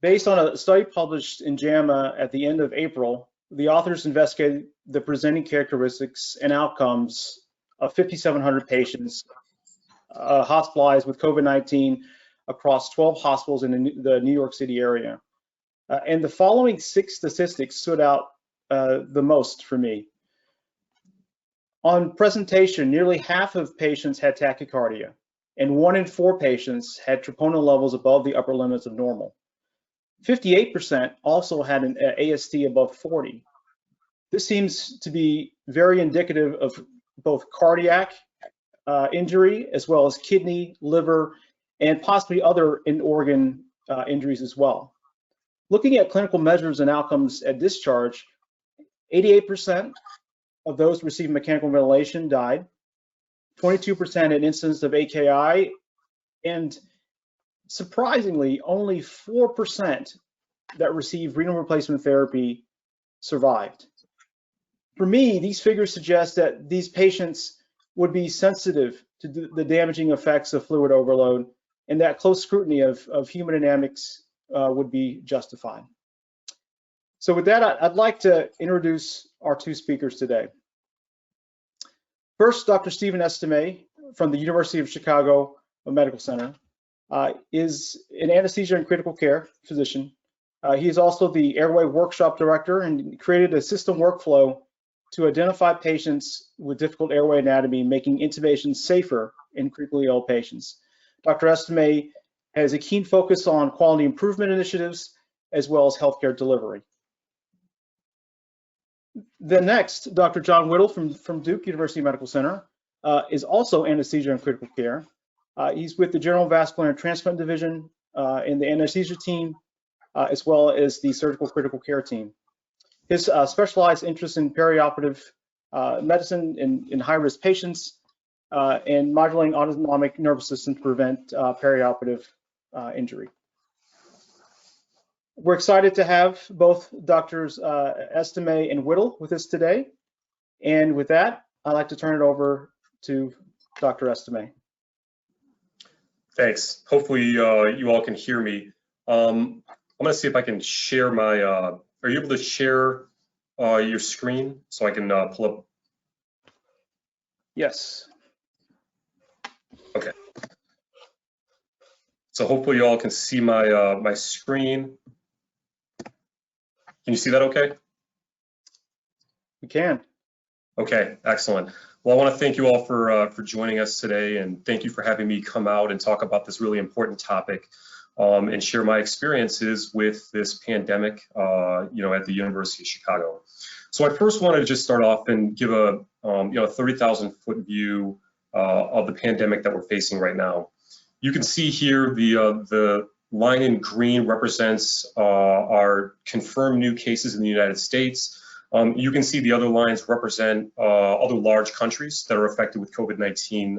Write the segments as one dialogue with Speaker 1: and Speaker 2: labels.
Speaker 1: Based on a study published in JAMA at the end of April, the authors investigated the presenting characteristics and outcomes of 5,700 patients hospitalized with COVID-19 across 12 hospitals in the New York City area. And the following 6 statistics stood out the most for me. On presentation, nearly half of patients had tachycardia, and 1 in 4 patients had troponin levels above the upper limits of normal. 58% also had an AST above 40. This seems to be very indicative of both cardiac injury as well as kidney, liver, and possibly other in-organ injuries as well. Looking at clinical measures and outcomes at discharge, 88% of those receiving mechanical ventilation died, 22% had incidence of AKI, and surprisingly, only 4% that received renal replacement therapy survived. For me, these figures suggest that these patients would be sensitive to the damaging effects of fluid overload, and that close scrutiny of hemodynamics would be justified. So with that, I'd like to introduce our 2 speakers today. First, Dr. Stephen Estime from the University of Chicago Medical Center is an anesthesia and critical care physician. He is also the airway workshop director and created a system workflow to identify patients with difficult airway anatomy, making intubation safer in critically ill patients. Dr. Estime has a keen focus on quality improvement initiatives as well as healthcare delivery. Then next, Dr. John Whittle from Duke University Medical Center is also anesthesia and critical care. He's with the General Vascular and Transplant Division in the anesthesia team, as well as the surgical critical care team. His specialized interest in perioperative medicine in high-risk patients and modulating autonomic nervous system to prevent perioperative injury. We're excited to have both Drs. Estime and Whittle with us today. And with that, I'd like to turn it over to Dr. Estime.
Speaker 2: Thanks. Hopefully you all can hear me. I'm going to see if I can share my, are you able to share your screen so I can pull up?
Speaker 1: Yes.
Speaker 2: Okay. So hopefully you all can see my my screen. Can you see that okay?
Speaker 1: We can.
Speaker 2: Okay, excellent. Well, I want to thank you all for joining us today, and thank you for having me come out and talk about this really important topic and share my experiences with this pandemic, you know, at the University of Chicago. So I first wanted to just start off and give a you know, 30,000-foot view of the pandemic that we're facing right now. You can see here the line in green represents our confirmed new cases in the United States. You can see the other lines represent other large countries that are affected with COVID-19,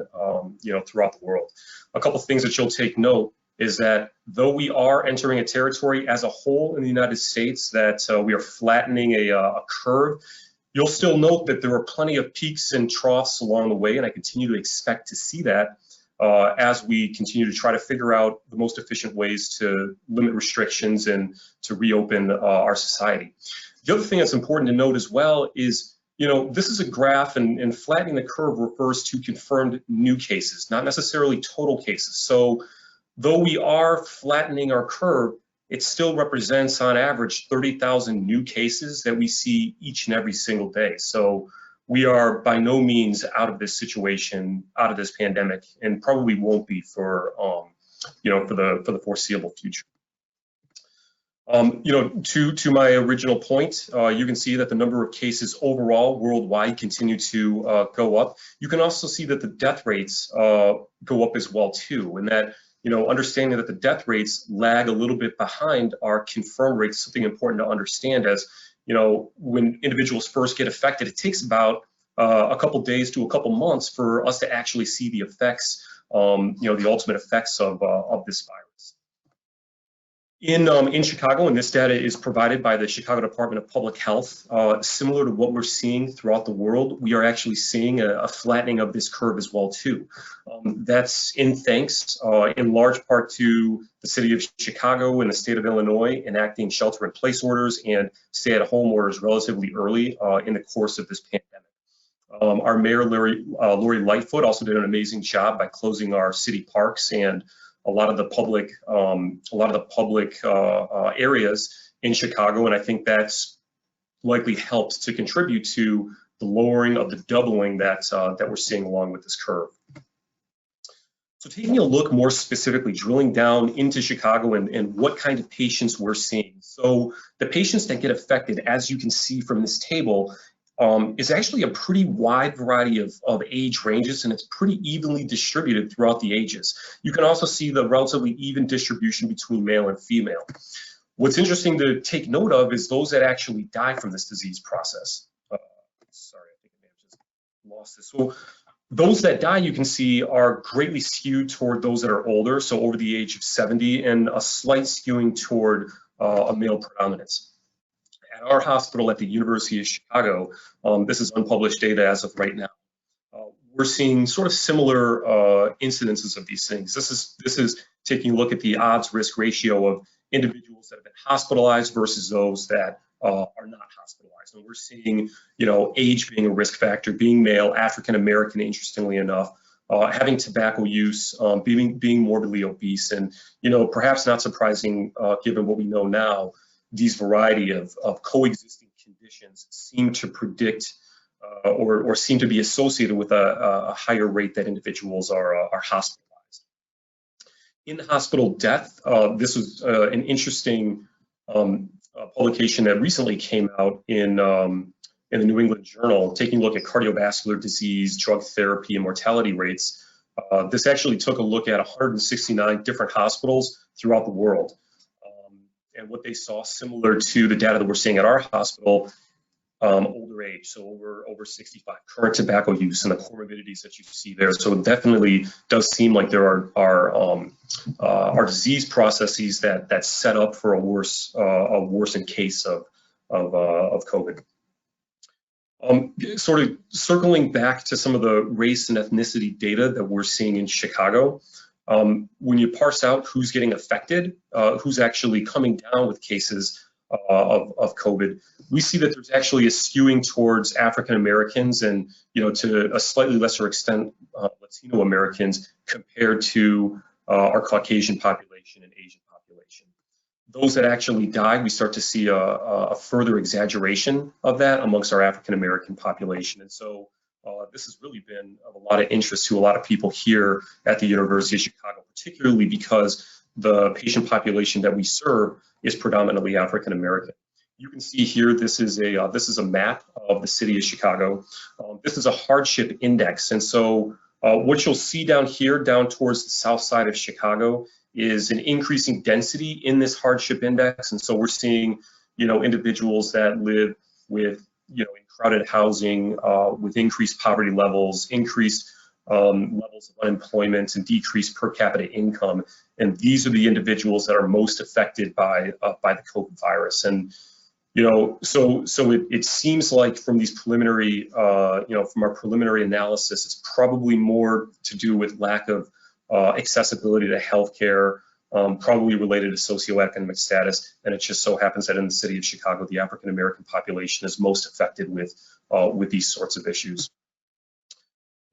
Speaker 2: you know, throughout the world. A couple things that you'll take note is that though we are entering a territory as a whole in the United States that we are flattening a curve, you'll still note that there are plenty of peaks and troughs along the way, and I continue to expect to see that as we continue to try to figure out the most efficient ways to limit restrictions and to reopen our society. The other thing that's important to note as well is, you know, this is a graph, and flattening the curve refers to confirmed new cases, not necessarily total cases. So though we are flattening our curve, it still represents on average 30,000 new cases that we see each and every single day. So we are by no means out of this situation, out of this pandemic, and probably won't be for, you know, for the foreseeable future. You know, to my original point, you can see that the number of cases overall worldwide continue to go up. You can also see that the death rates go up as well too, and that, you know, understanding that the death rates lag a little bit behind our confirmed rates, something important to understand. As you know, when individuals first get affected, it takes about a couple days to a couple months for us to actually see the effects, you know, the ultimate effects of this virus. In Chicago, and this data is provided by the Chicago Department of Public Health, similar to what we're seeing throughout the world, we are actually seeing a flattening of this curve as well too. That's in thanks in large part to the city of Chicago and the state of Illinois enacting shelter-in-place orders and stay-at-home orders relatively early in the course of this pandemic. Our mayor, Lori Lightfoot, also did an amazing job by closing our city parks and a lot of the public areas in Chicago, and I think that's likely helped to contribute to the lowering of the doubling that we're seeing along with this curve. So taking a look more specifically, drilling down into Chicago and what kind of patients we're seeing. So the patients that get affected, as you can see from this table, is actually a pretty wide variety of age ranges, and it's pretty evenly distributed throughout the ages. You can also see the relatively even distribution between male and female. What's interesting to take note of is those that actually die from this disease process. Sorry, I think I may have just lost this. So those that die, you can see, are greatly skewed toward those that are older, so over the age of 70, and a slight skewing toward a male predominance. At our hospital at the University of Chicago, this is unpublished data as of right now, we're seeing sort of similar incidences of these things. This is taking a look at the odds-risk ratio of individuals that have been hospitalized versus those that are not hospitalized. And we're seeing, age being a risk factor, being male, African American, interestingly enough, having tobacco use, being morbidly obese, and perhaps not surprising given what we know now. These variety of coexisting conditions seem to predict or seem to be associated with a higher rate that individuals are hospitalized. In hospital death, this was an interesting publication that recently came out in the New England Journal, taking a look at cardiovascular disease, drug therapy, and mortality rates. This actually took a look at 169 different hospitals throughout the world. And what they saw, similar to the data that we're seeing at our hospital, older age, so over 65, current tobacco use, and the comorbidities that you see there. So it definitely does seem like there are disease processes that set up for a worsened case of COVID. Sort of circling back to some of the race and ethnicity data that we're seeing in Chicago. When you parse out who's getting affected, who's actually coming down with cases of COVID, we see that there's actually a skewing towards African Americans and, to a slightly lesser extent, Latino Americans compared to our Caucasian population and Asian population. Those that actually died, we start to see a further exaggeration of that amongst our African American population. And so this has really been of a lot of interest to a lot of people here at the University of Chicago, particularly because the patient population that we serve is predominantly African American. You can see here, this is a map of the city of Chicago. This is a hardship index, and so what you'll see down here, down towards the south side of Chicago, is an increasing density in this hardship index, and so we're seeing, individuals that live with, in crowded housing, with increased poverty levels, increased levels of unemployment, and decreased per capita income. And these are the individuals that are most affected by the COVID virus. And so it seems like from these preliminary, from our preliminary analysis, it's probably more to do with lack of accessibility to healthcare, probably related to socioeconomic status, and it just so happens that in the city of Chicago, the African American population is most affected with these sorts of issues.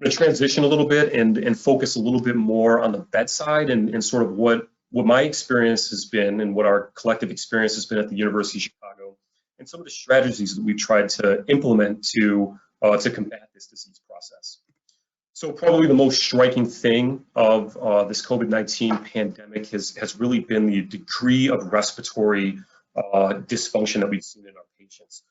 Speaker 2: I'm going to transition a little bit and focus a little bit more on the bedside and sort of what my experience has been and what our collective experience has been at the University of Chicago, and some of the strategies that we've tried to implement to combat this disease process. So probably the most striking thing of this COVID-19 pandemic has really been the degree of respiratory dysfunction that we've seen in our patients.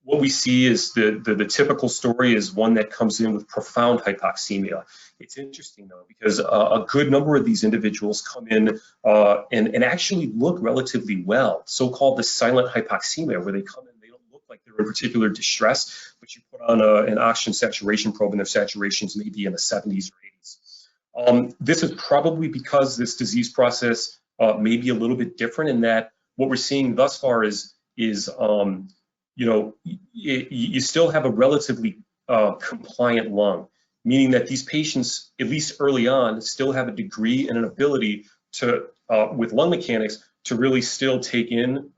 Speaker 2: What we see is the typical story is one that comes in with profound hypoxemia. It's interesting though, because a good number of these individuals come in and actually look relatively well, so-called the silent hypoxemia, where they come in, they don't look like they're in particular distress, but you put on an oxygen saturation probe and their saturations may be in the 70s or 80s. This is probably because this disease process may be a little bit different in that what we're seeing thus far is you still have a relatively compliant lung, meaning that these patients, at least early on, still have a degree and an ability to, with lung mechanics, to really still take in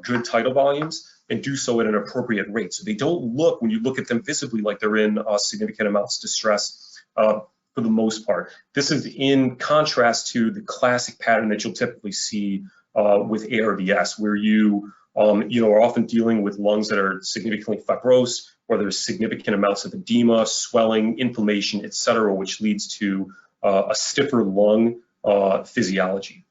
Speaker 2: good tidal volumes and do so at an appropriate rate. So they don't look, when you look at them visibly, like they're in significant amounts of distress for the most part. This is in contrast to the classic pattern that you'll typically see with ARDS, where you are often dealing with lungs that are significantly fibrosed, or there's significant amounts of edema, swelling, inflammation, et cetera, which leads to a stiffer lung physiology.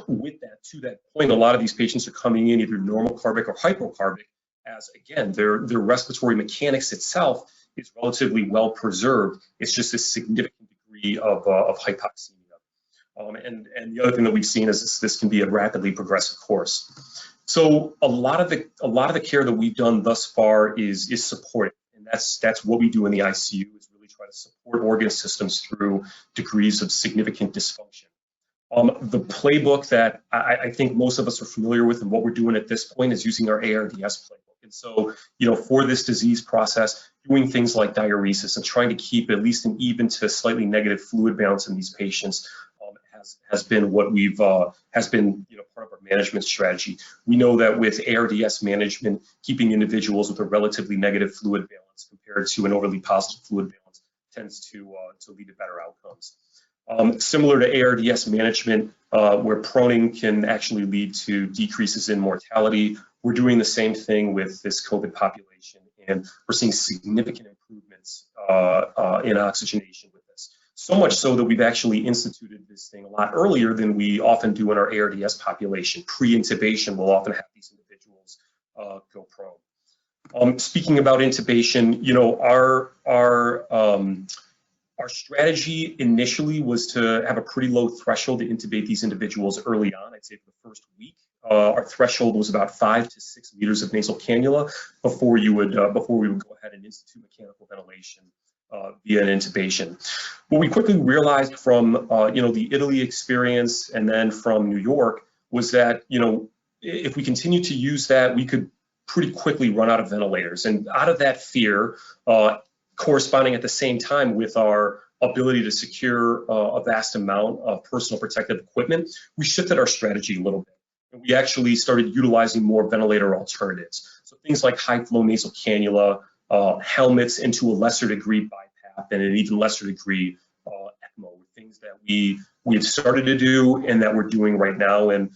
Speaker 2: With that, to that point, a lot of these patients are coming in either normocarbic or hypocarbic, as again, their respiratory mechanics itself is relatively well preserved. It's just a significant degree of hypoxemia. And the other thing that we've seen is this can be a rapidly progressive course. So a lot of the care that we've done thus far is supportive, and that's what we do in the ICU, is really try to support organ systems through degrees of significant dysfunction. The playbook that I think most of us are familiar with and what we're doing at this point is using our ARDS playbook. And so, for this disease process, doing things like diuresis and trying to keep at least an even to slightly negative fluid balance in these patients has been what we've has been part of our management strategy. We know that with ARDS management, keeping individuals with a relatively negative fluid balance compared to an overly positive fluid balance tends to lead to better outcomes. Similar to ARDS management, where proning can actually lead to decreases in mortality, we're doing the same thing with this COVID population, and we're seeing significant improvements in oxygenation with this. So much so that we've actually instituted this thing a lot earlier than we often do in our ARDS population. Pre-intubation, we'll often have these individuals go prone. Speaking about intubation, our strategy initially was to have a pretty low threshold to intubate these individuals early on. I'd say for the first week, our threshold was about 5 to 6 liters of nasal cannula before we would go ahead and institute mechanical ventilation via an intubation. What we quickly realized from the Italy experience and then from New York was that if we continue to use that, we could pretty quickly run out of ventilators. And out of that fear, corresponding at the same time with our ability to secure a vast amount of personal protective equipment, we shifted our strategy a little bit. And we actually started utilizing more ventilator alternatives. So things like high flow nasal cannula, helmets, and to a lesser degree BiPAP, and an even lesser degree ECMO, things that we've started to do and that we're doing right now. And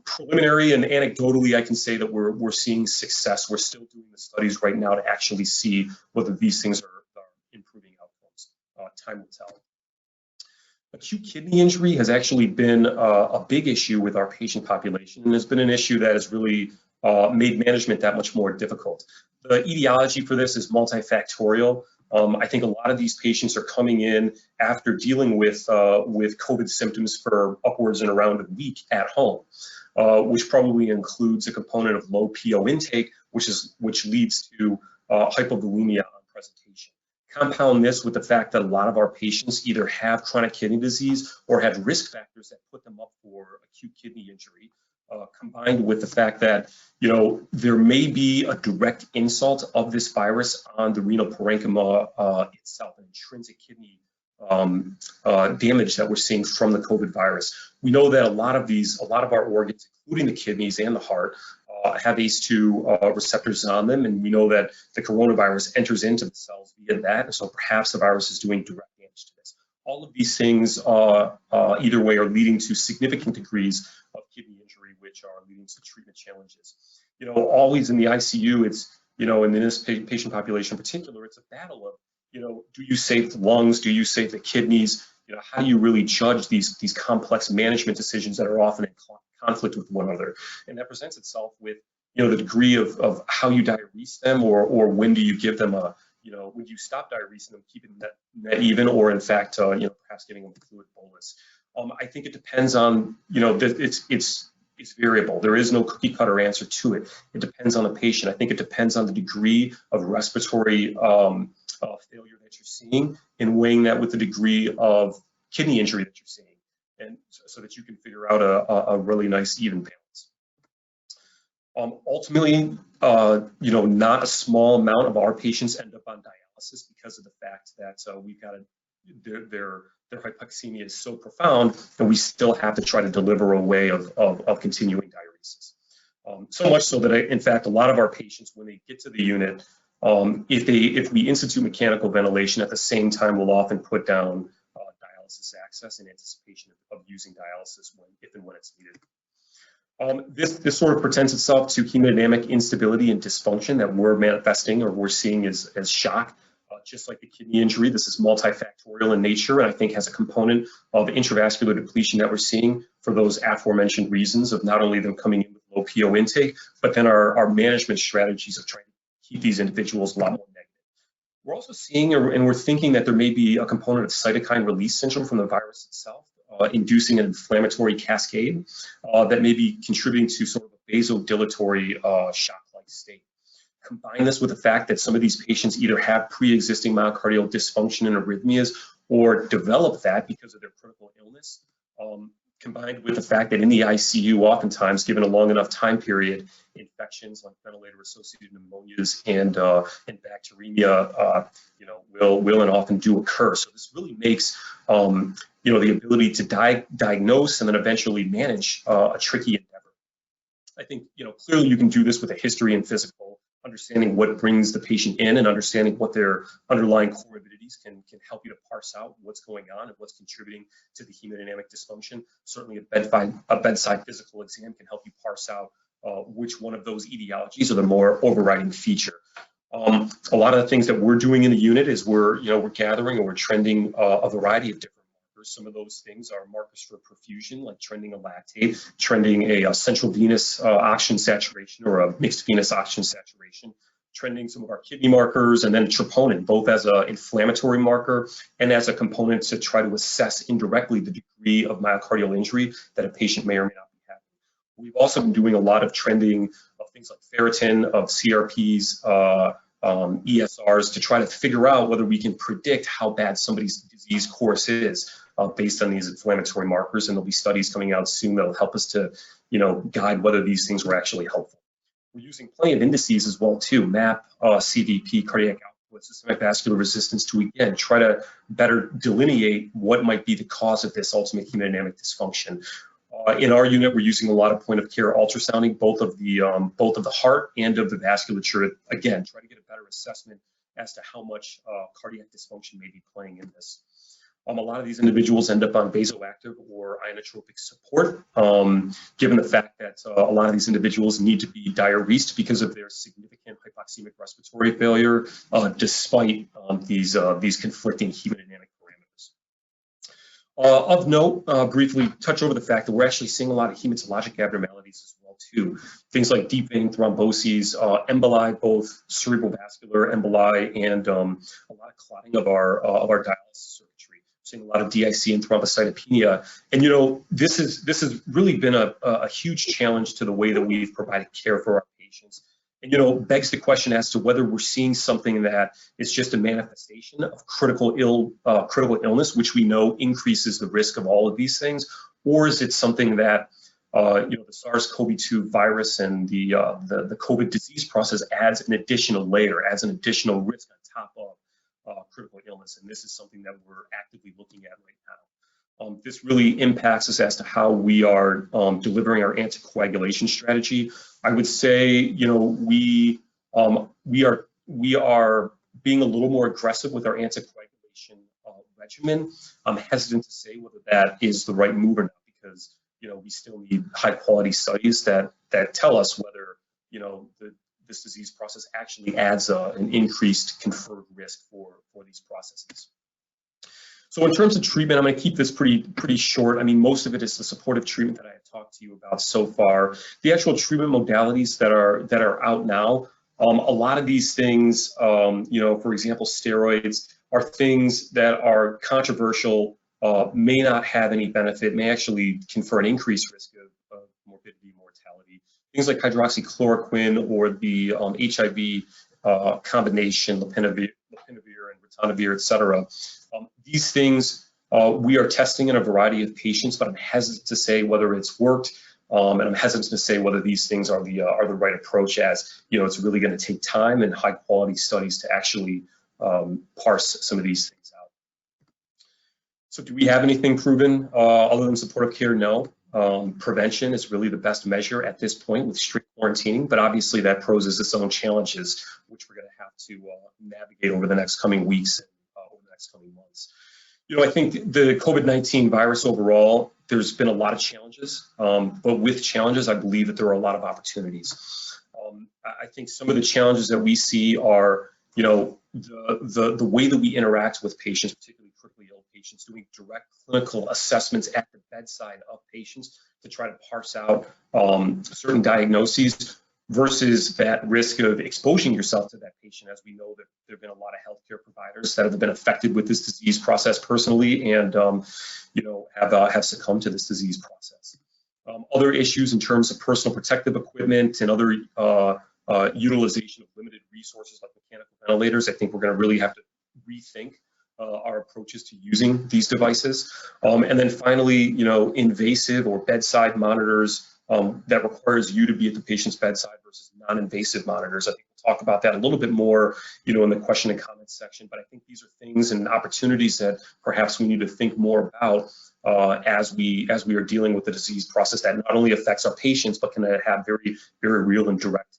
Speaker 2: preliminary and anecdotally, I can say that we're seeing success. We're still doing the studies right now to actually see whether these things are improving outcomes. Time will tell. Acute kidney injury has actually been a big issue with our patient population, and it's been an issue that has really made management that much more difficult. The etiology for this is multifactorial. I think a lot of these patients are coming in after dealing with COVID symptoms for upwards and around a week at home, which probably includes a component of low PO intake, which leads to hypovolemia on presentation. Compound this with the fact that a lot of our patients either have chronic kidney disease or have risk factors that put them up for acute kidney injury. Combined with the fact that there may be a direct insult of this virus on the renal parenchyma itself, an intrinsic kidney damage that we're seeing from the COVID virus. We know that a lot of our organs, including the kidneys and the heart, have ACE2 receptors on them, and we know that the coronavirus enters into the cells via that, and so perhaps the virus is doing direct damage to this. All of these things, either way, are leading to significant degrees of kidney injury, which are leading to treatment challenges. Always in the ICU, it's, in this patient population in particular, it's a battle of, do you save the lungs? Do you save the kidneys? How do you really judge these complex management decisions that are often in conflict with one another? And that presents itself with, the degree of how you diurese them, or when do you give them when you stop diuresing them, keeping that even, or in fact, perhaps giving them a fluid bolus. I think it depends on, it's variable. There is no cookie cutter answer to it. It depends on the patient. I think it depends on the degree of respiratory failure that you're seeing, and weighing that with the degree of kidney injury that you're seeing. and so that you can figure out a really nice even balance. Ultimately, not a small amount of our patients end up on dialysis because of the fact that we've got their hypoxemia is so profound, and we still have to try to deliver a way of continuing diuresis. So much so that, in fact, a lot of our patients, when they get to the unit, if we institute mechanical ventilation at the same time, we'll often put down dialysis access in anticipation of using dialysis if and when it's needed. This sort of presents itself to hemodynamic instability and dysfunction that we're manifesting or we're seeing as shock. Just like the kidney injury, this is multifactorial in nature, and I think has a component of intravascular depletion that we're seeing for those aforementioned reasons of not only them coming in with low PO intake, but then our management strategies of trying to keep these individuals a lot more negative. We're also seeing, and we're thinking that there may be a component of cytokine release syndrome from the virus itself, inducing an inflammatory cascade that may be contributing to sort of a vasodilatory shock-like state. Combine this with the fact that some of these patients either have pre-existing myocardial dysfunction and arrhythmias or develop that because of their critical illness, combined with the fact that in the ICU, oftentimes, given a long enough time period, infections like ventilator-associated pneumonias and bacteremia, will and often do occur. So this really makes, the ability to diagnose and then eventually manage a tricky endeavor. I think, clearly you can do this with a history and physical, understanding what brings the patient in and understanding what their underlying comorbidities can help you to parse out what's going on and what's contributing to the hemodynamic dysfunction. Certainly a bedside physical exam can help you parse out which one of those etiologies are the more overriding feature. A lot of the things that we're doing in the unit is we're gathering and we're trending a variety of different markers. Some of those things are markers for perfusion, like trending a lactate, trending a central venous oxygen saturation or a mixed venous oxygen saturation, trending some of our kidney markers, and then troponin, both as an inflammatory marker and as a component to try to assess indirectly the degree of myocardial injury that a patient may or may not be having. We've also been doing a lot of trending of things like ferritin, of CRPs, ESRs, to try to figure out whether we can predict how bad somebody's disease course is based on these inflammatory markers. And there'll be studies coming out soon that'll help us to, guide whether these things were actually helpful. We're using plenty of indices as well too, MAP, CVP, cardiac output, systemic vascular resistance, to again try to better delineate what might be the cause of this ultimate hemodynamic dysfunction. In our unit, we're using a lot of point of care ultrasounding, both of the heart and of the vasculature. Again, try to get a better assessment as to how much cardiac dysfunction may be playing in this. A lot of these individuals end up on vasoactive or inotropic support, given the fact that a lot of these individuals need to be diuresed because of their significant hypoxemic respiratory failure, despite these conflicting hemodynamic parameters. Of note, briefly touch over the fact that we're actually seeing a lot of hematologic abnormalities as well too. Things like deep vein thromboses, emboli, both cerebrovascular emboli, and a lot of clotting of our dialysis circuitry. Seeing a lot of DIC and thrombocytopenia, and this has really been a huge challenge to the way that we've provided care for our patients. And begs the question as to whether we're seeing something that is just a manifestation of critical illness, which we know increases the risk of all of these things, or is it something that the SARS-CoV-2 virus and the COVID disease process adds an additional layer, adds an additional risk on top of critical illness, and this is something that we're actively looking at right now. This really impacts us as to how we are delivering our anticoagulation strategy. I would say, we are being a little more aggressive with our anticoagulation regimen. I'm hesitant to say whether that is the right move or not, because we still need high quality studies that tell us whether this disease process actually adds an increased conferred risk for these processes. So in terms of treatment, I'm going to keep this pretty short. I mean, most of it is the supportive treatment that I have talked to you about so far. The actual treatment modalities that are out now, a lot of these things, for example, steroids, are things that are controversial, may not have any benefit, may actually confer an increased risk of morbidity, mortality. Things like hydroxychloroquine or the HIV combination, lopinavir and ritonavir, et cetera. These things We are testing in a variety of patients, but I'm hesitant to say whether it's worked, and I'm hesitant to say whether these things are the right approach, as it's really going to take time and high quality studies to actually parse some of these things out. So do we have anything proven other than supportive care? No. Prevention is really the best measure at this point with strict quarantining, but obviously that poses its own challenges, which we're going to have to navigate over the next coming weeks and over the next coming months. I think the COVID-19 virus overall, there's been a lot of challenges, but with challenges, I believe that there are a lot of opportunities. I think some of the challenges that we see are, the way that we interact with patients, particularly critically ill patients, doing direct clinical assessments at the bedside of patients to try to parse out certain diagnoses versus that risk of exposing yourself to that patient. As we know that there have been a lot of healthcare providers that have been affected with this disease process personally and, have succumbed to this disease process. Other issues in terms of personal protective equipment and other utilization of limited resources like mechanical ventilators. I think we're going to really have to rethink our approaches to using these devices. And then finally, invasive or bedside monitors that requires you to be at the patient's bedside versus non-invasive monitors. I think we'll talk about that a little bit more, in the question and comment section. But I think these are things and opportunities that perhaps we need to think more about as we are dealing with the disease process that not only affects our patients, but can have very, very real and direct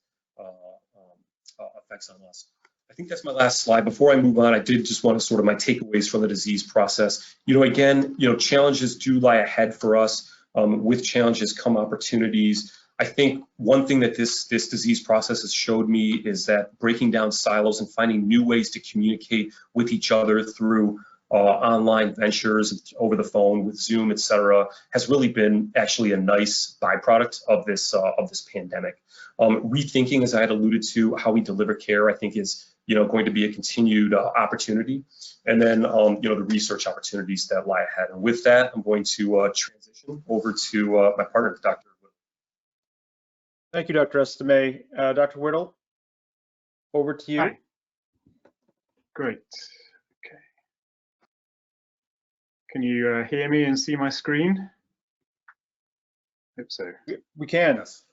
Speaker 2: effects on us. I think that's my last slide. Before I move on, I did just want to sort of my takeaways from the disease process. Again, challenges do lie ahead for us. With challenges come opportunities. I think one thing that this disease process has showed me is that breaking down silos and finding new ways to communicate with each other through online ventures over the phone with Zoom, et cetera, has really been actually a nice byproduct of this pandemic. Rethinking, as I had alluded to, how we deliver care, I think is going to be a continued opportunity. And then, the research opportunities that lie ahead. And with that, I'm going to transition over to my partner, Dr. Whittle.
Speaker 1: Thank you, Dr. Estimé. Dr. Whittle, over to you.
Speaker 3: Hi. Great. Okay. Can you hear me and see my screen? Hope so.
Speaker 1: We can.
Speaker 2: Yes.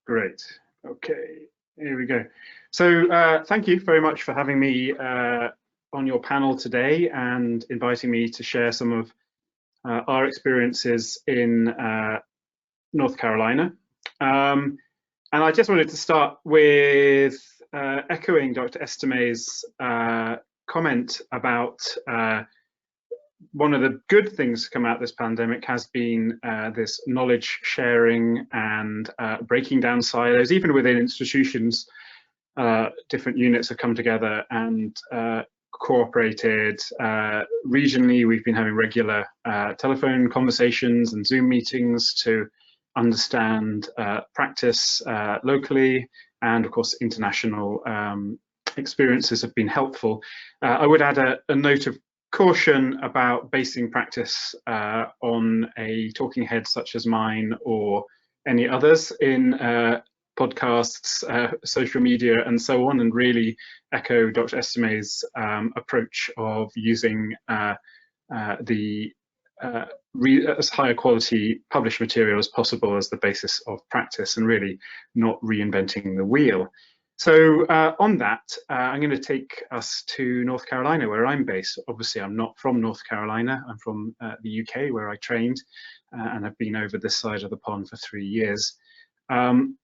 Speaker 3: Great. Okay. Here we go. So thank you very much for having me on your panel today and inviting me to share some of our experiences in North Carolina. And I just wanted to start with echoing Dr. Estimé's comment about one of the good things to come out of this pandemic has been this knowledge sharing and breaking down silos. Even within institutions, different units have come together and cooperated. Regionally, we've been having regular telephone conversations and Zoom meetings to understand practice locally, and of course international experiences have been helpful. I would add a note of caution about basing practice on a talking head such as mine or any others in podcasts, social media, and so on, and really echo Dr. Estimé's approach of using as higher quality published material as possible as the basis of practice, and really not reinventing the wheel. So on that, I'm going to take us to North Carolina, where I'm based. Obviously, I'm not from North Carolina. I'm from the UK, where I trained, and I've been over this side of the pond for 3 years. And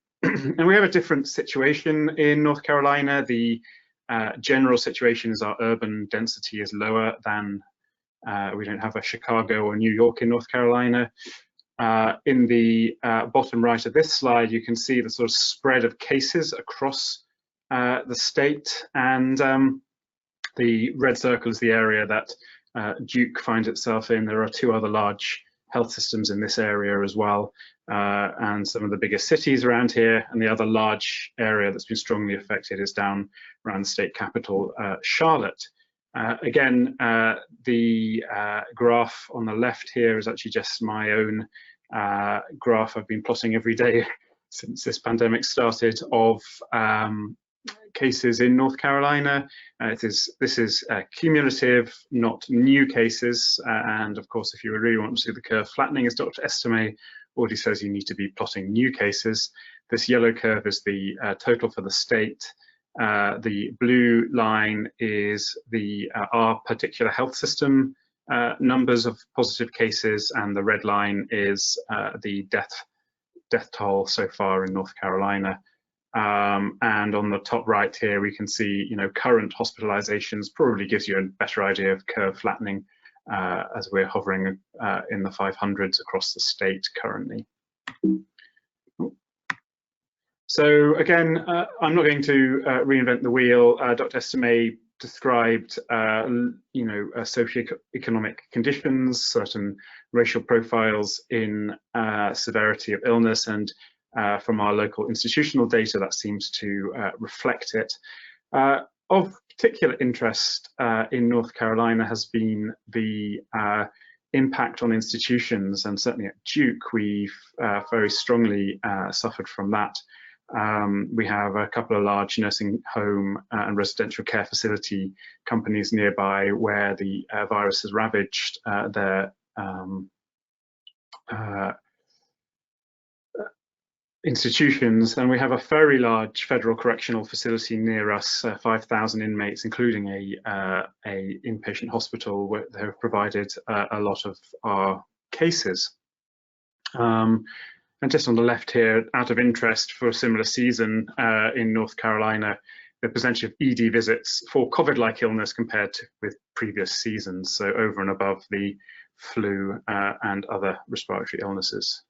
Speaker 3: we have a different situation in North Carolina. The general situation is our urban density is lower than, we don't have a Chicago or New York in North Carolina. In the bottom right of this slide, you can see the sort of spread of cases across the state, and the red circle is the area that Duke finds itself in. There are 2 other large health systems in this area as well, and some of the biggest cities around here. And the other large area that's been strongly affected is down around the state capital, Charlotte. Again, the graph on the left here is actually just my own graph I've been plotting every day since this pandemic started of cases in North Carolina. This is cumulative, not new cases. And of course, if you really want to see the curve flattening, as Dr. Estime already says, you need to be plotting new cases. This yellow curve is the total for the state. The blue line is our particular health system numbers of positive cases, and the red line is the death toll so far in North Carolina. And on the top right here, we can see, current hospitalizations probably gives you a better idea of curve flattening as we're hovering in the 500s across the state currently. So again, I'm not going to reinvent the wheel. Dr. Estime described, socioeconomic conditions, certain racial profiles in severity of illness, and from our local institutional data, that seems to reflect it. Of particular interest in North Carolina has been the impact on institutions, and certainly at Duke, we've very strongly suffered from that. We have a couple of large nursing home and residential care facility companies nearby where the virus has ravaged their institutions, and we have a very large federal correctional facility near us, 5,000 inmates, including a inpatient hospital where they have provided a lot of our cases. And just on the left here, out of interest for a similar season in North Carolina, the percentage of ED visits for COVID-like illness compared with previous seasons, so over and above the flu and other respiratory illnesses.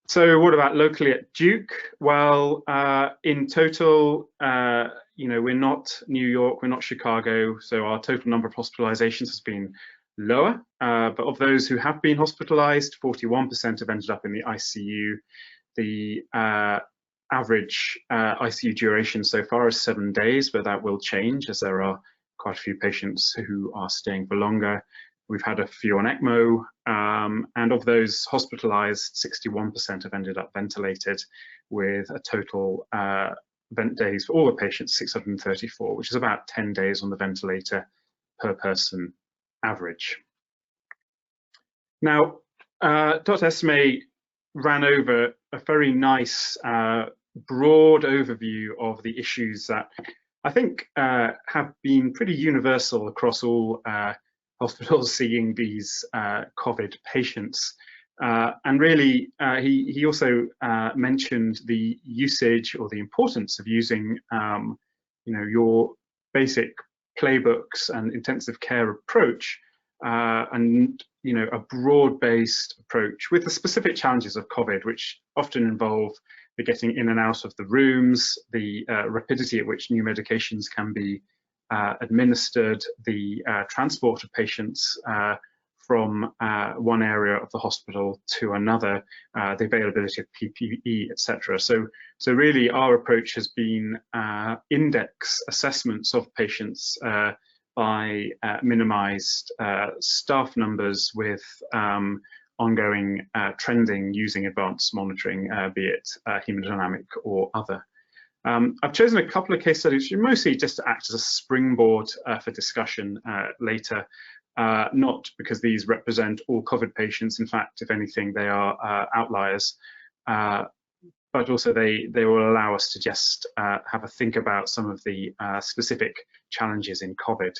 Speaker 3: So what about locally at Duke? Well, in total, we're not New York, we're not Chicago, so our total number of hospitalizations has been lower, but of those who have been hospitalized, 41% have ended up in the ICU. The average ICU duration so far is 7 days, but that will change as there are quite a few patients who are staying for longer. We've had a few on ECMO, and of those hospitalized, 61% have ended up ventilated, with a total vent days for all the patients, 634, which is about 10 days on the ventilator per person average. Now, Dr. Estime ran over a very nice broad overview of the issues that I think have been pretty universal across all hospitals seeing these COVID patients. And really, he also mentioned the usage or the importance of using, your basic playbooks and intensive care approach, and a broad-based approach with the specific challenges of COVID, which often involve the getting in and out of the rooms, the rapidity at which new medications can be administered, the transport of patients from one area of the hospital to another, the availability of PPE, etc. So really our approach has been index assessments of patients by minimized staff numbers with ongoing trending using advanced monitoring, be it hemodynamic or other. I've chosen a couple of case studies mostly just to act as a springboard for discussion later, not because these represent all COVID patients. In fact, if anything, they are outliers, but also they will allow us to just have a think about some of the specific challenges in COVID.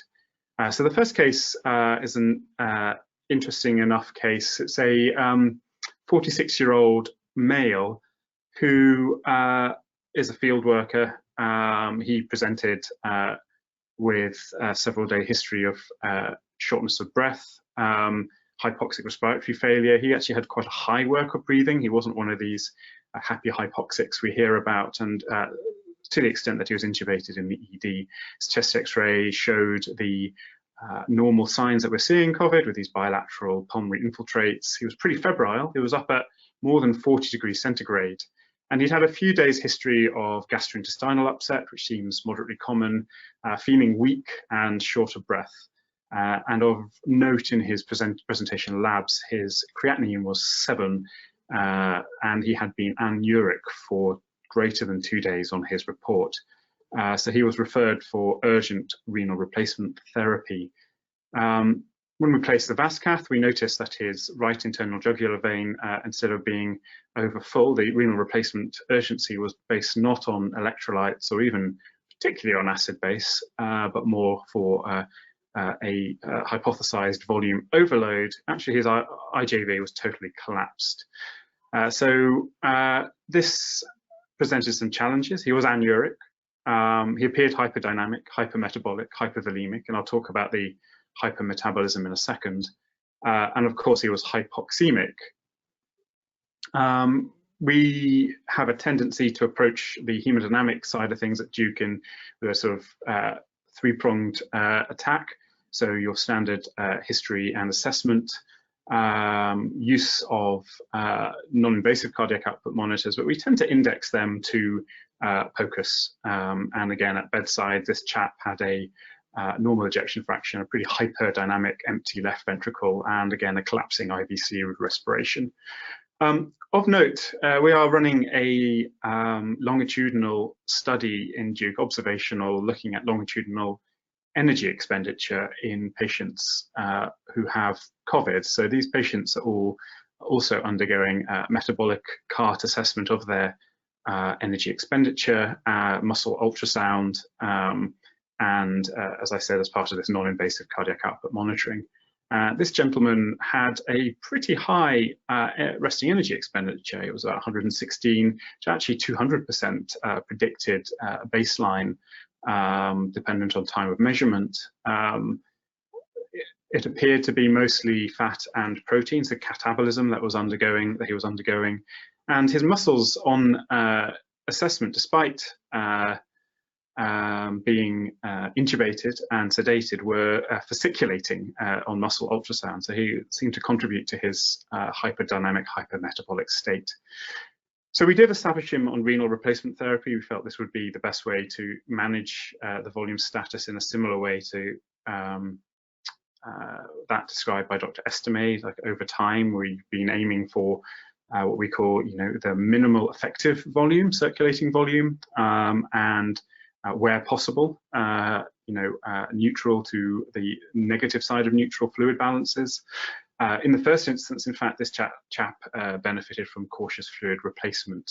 Speaker 3: So the first case is an interesting enough case. It's a 46-year-old male who is a field worker. He presented with a several-day history of shortness of breath, hypoxic respiratory failure. He actually had quite a high workup breathing. He wasn't one of these happy hypoxics we hear about, and to the extent that he was intubated in the ED. His chest x-ray showed the normal signs that we're seeing in COVID with these bilateral pulmonary infiltrates. He was pretty febrile. He was up at more than 40 degrees centigrade. And he'd had a few days history of gastrointestinal upset, which seems moderately common, feeling weak and short of breath. And of note in his presentation labs, his creatinine was 7, and he had been anuric for greater than 2 days on his report. So he was referred for urgent renal replacement therapy. When we placed the VASCath, we noticed that his right internal jugular vein, instead of being overfull, the renal replacement urgency was based not on electrolytes or even particularly on acid base, but more for a hypothesized volume overload. Actually, his IJV was totally collapsed. So this presented some challenges. He was anuric. He appeared hyperdynamic, hypermetabolic, hypervolemic, and I'll talk about the hypermetabolism in a second. And of course, he was hypoxemic. We have a tendency to approach the hemodynamic side of things at Duke with a sort of three-pronged attack. So your standard history and assessment, use of non-invasive cardiac output monitors, but we tend to index them to POCUS. And again, at bedside, this chap had a normal ejection fraction, a pretty hyperdynamic empty left ventricle, and again, a collapsing IVC with respiration. Of note, we are running a longitudinal study in Duke, observational, looking at longitudinal energy expenditure in patients who have COVID. So these patients are all also undergoing metabolic cart assessment of their energy expenditure, muscle ultrasound, and as I said, as part of this non-invasive cardiac output monitoring. This gentleman had a pretty high resting energy expenditure. It was about 116 to actually 200% predicted baseline, dependent on time of measurement. It appeared to be mostly fat and proteins, the catabolism that he was undergoing, and his muscles on assessment, despite being intubated and sedated, were fasciculating on muscle ultrasound. So he seemed to contribute to his hyperdynamic, hypermetabolic state. So we did establish him on renal replacement therapy. We felt this would be the best way to manage the volume status in a similar way to that described by Dr. Estimé. Like over time, we've been aiming for what we call, the minimal effective volume, circulating volume, and where possible, neutral to the negative side of neutral fluid balances. In the first instance, in fact, this chap benefited from cautious fluid replacement.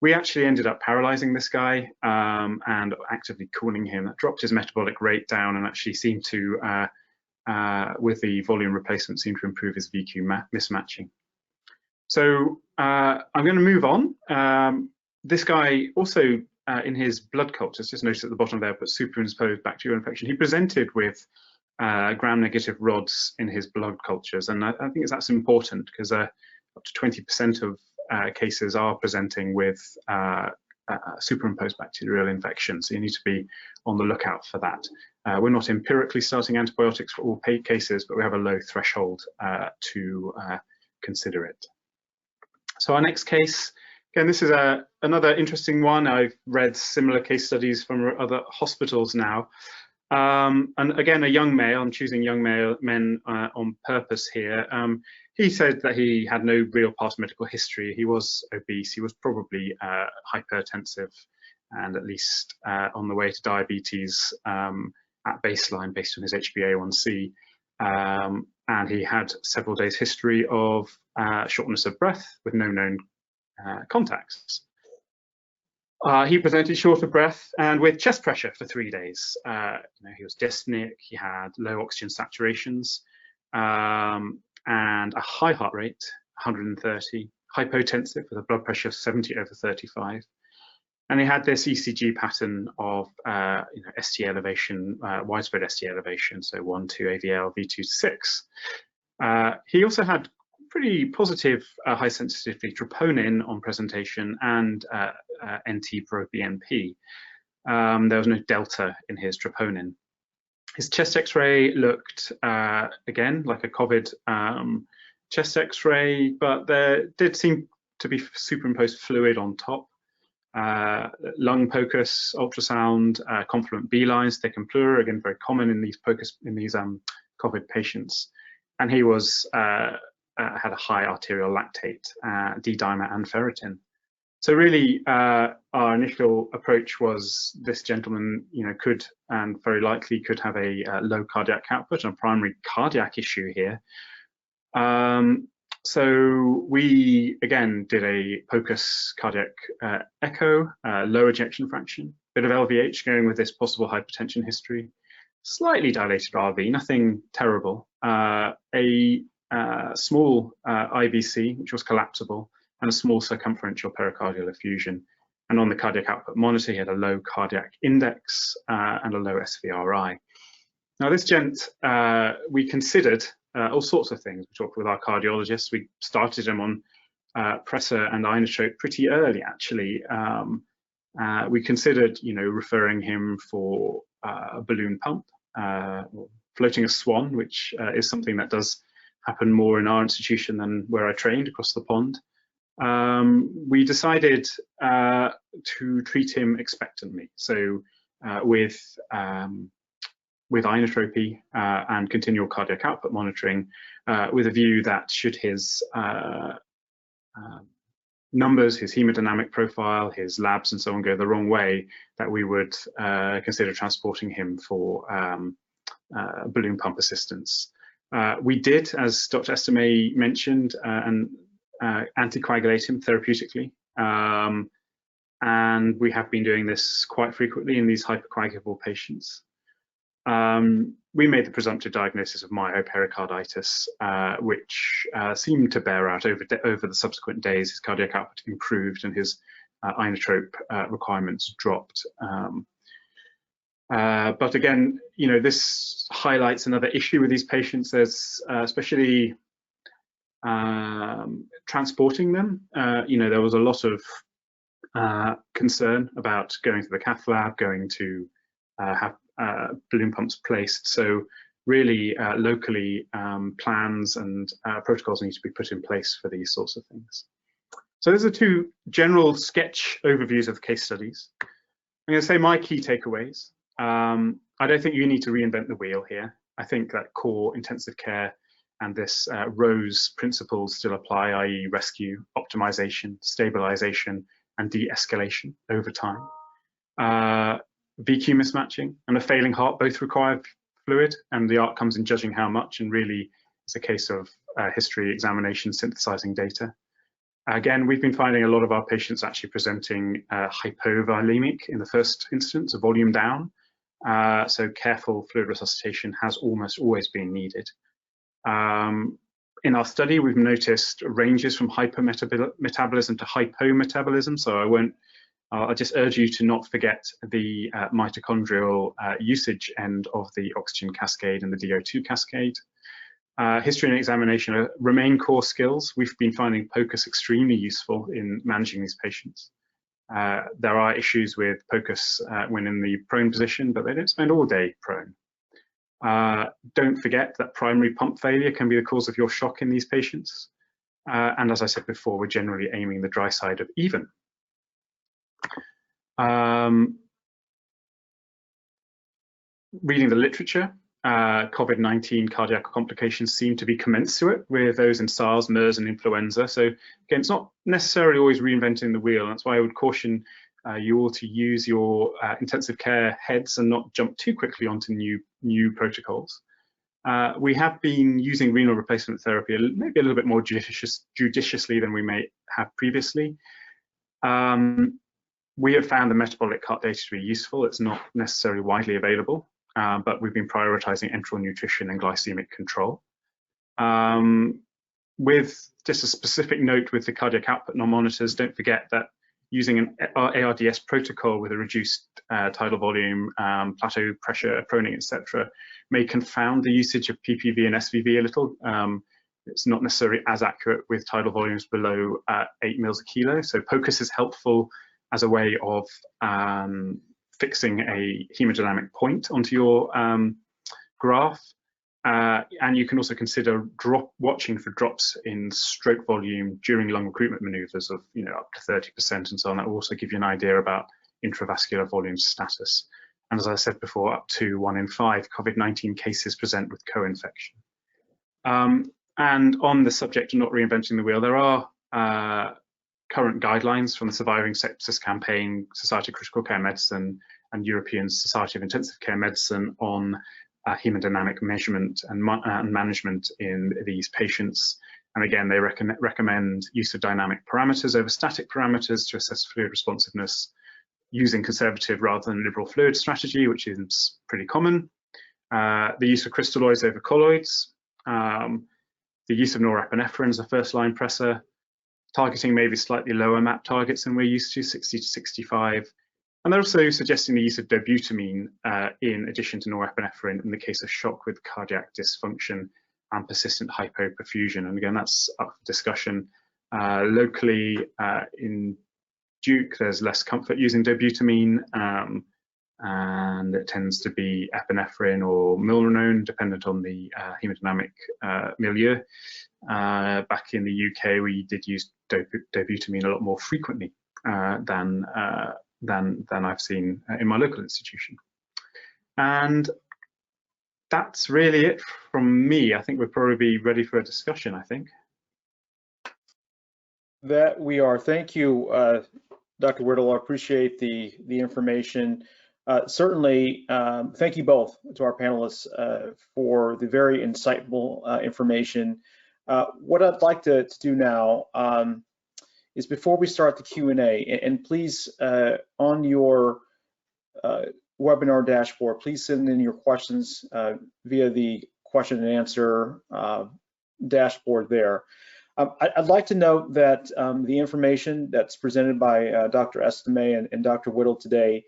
Speaker 3: We actually ended up paralyzing this guy and actively cooling him. That dropped his metabolic rate down and actually seemed to, with the volume replacement, seemed to improve his VQ mismatching. So I'm going to move on. This guy also, in his blood cultures, just notice at the bottom there, but superimposed bacterial infection, he presented with gram-negative rods in his blood cultures. And I think that's important because up to 20% of cases are presenting with superimposed bacterial infection. So you need to be on the lookout for that. We're not empirically starting antibiotics for all cases, but we have a low threshold to consider it. So our next case, again, this is another interesting one. I've read similar case studies from other hospitals now. And again, a young male, I'm choosing young men on purpose here. He said that he had no real past medical history. He was obese, he was probably hypertensive, and at least on the way to diabetes at baseline based on his HbA1c. And he had several days history of shortness of breath with no known contacts. He presented short of breath and with chest pressure for 3 days. He was dyspneic, he had low oxygen saturations, and a high heart rate, 130, hypotensive with a blood pressure of 70/35. And he had this ECG pattern of ST elevation, widespread ST elevation, so 1, 2 AVL, V2 to 6. He also had pretty positive high sensitivity troponin on presentation and NT-proBNP. There was no delta in his troponin. His chest X-ray looked, again, like a COVID chest X-ray, but there did seem to be superimposed fluid on top. Lung POCUS, ultrasound, confluent B lines, thick and pleural, again, very common in these POCUS, in these COVID patients. And he was had a high arterial lactate, D-dimer and ferritin. So really, our initial approach was this gentleman, could and very likely could have a low cardiac output and a primary cardiac issue here. So we again did a POCUS cardiac echo, low ejection fraction, bit of LVH going with this possible hypertension history, slightly dilated RV, nothing terrible, a small IVC, which was collapsible, and a small circumferential pericardial effusion. And on the cardiac output monitor, he had a low cardiac index and a low SVRI. Now this gent, we considered all sorts of things. We talked with our cardiologists. We started him on Pressor and Inotrope pretty early, actually. We considered, referring him for a balloon pump, floating a swan, which is something that does happen more in our institution than where I trained across the pond. We decided to treat him expectantly, so with inotropy and continual cardiac output monitoring, with a view that should his numbers, his hemodynamic profile, his labs and so on go the wrong way, that we would consider transporting him for balloon pump assistance. We did, as Dr. Estomey mentioned, and anticoagulate him therapeutically. And we have been doing this quite frequently in these hypercoagulable patients. We made the presumptive diagnosis of myopericarditis, which seemed to bear out over the subsequent days. His cardiac output improved and his inotrope requirements dropped. But again, this highlights another issue with these patients. There's especially transporting them. There was a lot of concern about going to the cath lab, going to have balloon pumps placed. So really, locally, plans and protocols need to be put in place for these sorts of things. So those are two general sketch overviews of the case studies. I'm going to say my key takeaways. I don't think you need to reinvent the wheel here. I think that core intensive care and this ROSE principles still apply, i.e. rescue, optimization, stabilization, and de-escalation over time. VQ mismatching and a failing heart both require fluid, and the art comes in judging how much, and really it's a case of history, examination, synthesizing data. Again, we've been finding a lot of our patients actually presenting hypovolemic in the first instance, a volume down. So careful fluid resuscitation has almost always been needed. In our study, we've noticed ranges from hypermetabolism to hypometabolism. So I'll just urge you to not forget the mitochondrial usage end of the oxygen cascade and the DO2 cascade. History and examination remain core skills. We've been finding POCUS extremely useful in managing these patients. There are issues with POCUS when in the prone position, but they don't spend all day prone. Don't forget that primary pump failure can be the cause of your shock in these patients. And as I said before, we're generally aiming the dry side of even. Reading the literature, COVID-19 cardiac complications seem to be commensurate with those in SARS, MERS, and influenza. So again, it's not necessarily always reinventing the wheel. That's why I would caution you all to use your intensive care heads and not jump too quickly onto new protocols. We have been using renal replacement therapy maybe a little bit more judiciously than we may have previously. We have found the metabolic heart data to be useful. It's not necessarily widely available, but we've been prioritizing enteral nutrition and glycemic control. With just a specific note with the cardiac output non-monitors, don't forget that using an ARDS protocol with a reduced tidal volume, plateau pressure, proning, etc., may confound the usage of PPV and SVV a little. It's not necessarily as accurate with tidal volumes below 8 mils a kilo. So POCUS is helpful as a way of fixing a hemodynamic point onto your graph. And you can also consider watching for drops in stroke volume during lung recruitment maneuvers of up to 30% and so on. That will also give you an idea about intravascular volume status. And as I said before, up to 1 in 5 COVID-19 cases present with co-infection. And on the subject of not reinventing the wheel, there are current guidelines from the Surviving Sepsis Campaign, Society of Critical Care Medicine, and European Society of Intensive Care Medicine on hemodynamic measurement and management in these patients. And again, they recommend use of dynamic parameters over static parameters to assess fluid responsiveness, using conservative rather than liberal fluid strategy, which is pretty common. The use of crystalloids over colloids, the use of norepinephrine as a first-line pressor, targeting maybe slightly lower MAP targets than we're used to, 60 to 65. And they're also suggesting the use of dobutamine in addition to norepinephrine in the case of shock with cardiac dysfunction and persistent hypoperfusion. And again, that's up for discussion. Locally in Duke, there's less comfort using dobutamine, and it tends to be epinephrine or milrinone, dependent on the hemodynamic milieu. Back in the UK, we did use dobutamine a lot more frequently than I've seen in my local institution. And that's really it from me. I think we'll probably be ready for a discussion, I think.
Speaker 1: That we are. Thank you, Dr. Whittle. I appreciate the information. Certainly, thank you both to our panelists for the very insightful information. What I'd like to do now is, before we start the Q&A, and please, on your webinar dashboard, please send in your questions via the question and answer dashboard there. I'd like to note that the information that's presented by Dr. Estimé and Dr. Whittle today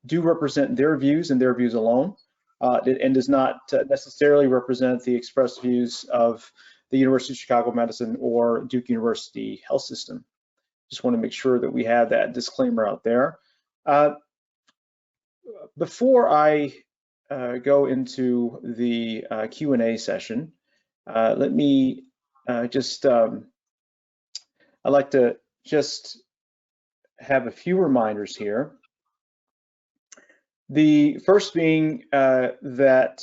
Speaker 1: do represent their views and their views alone, and does not necessarily represent the expressed views of the University of Chicago Medicine or Duke University Health System. Just want to make sure that we have that disclaimer out there. Before I go into the Q&A session, let me I'd like to just have a few reminders here. The first being that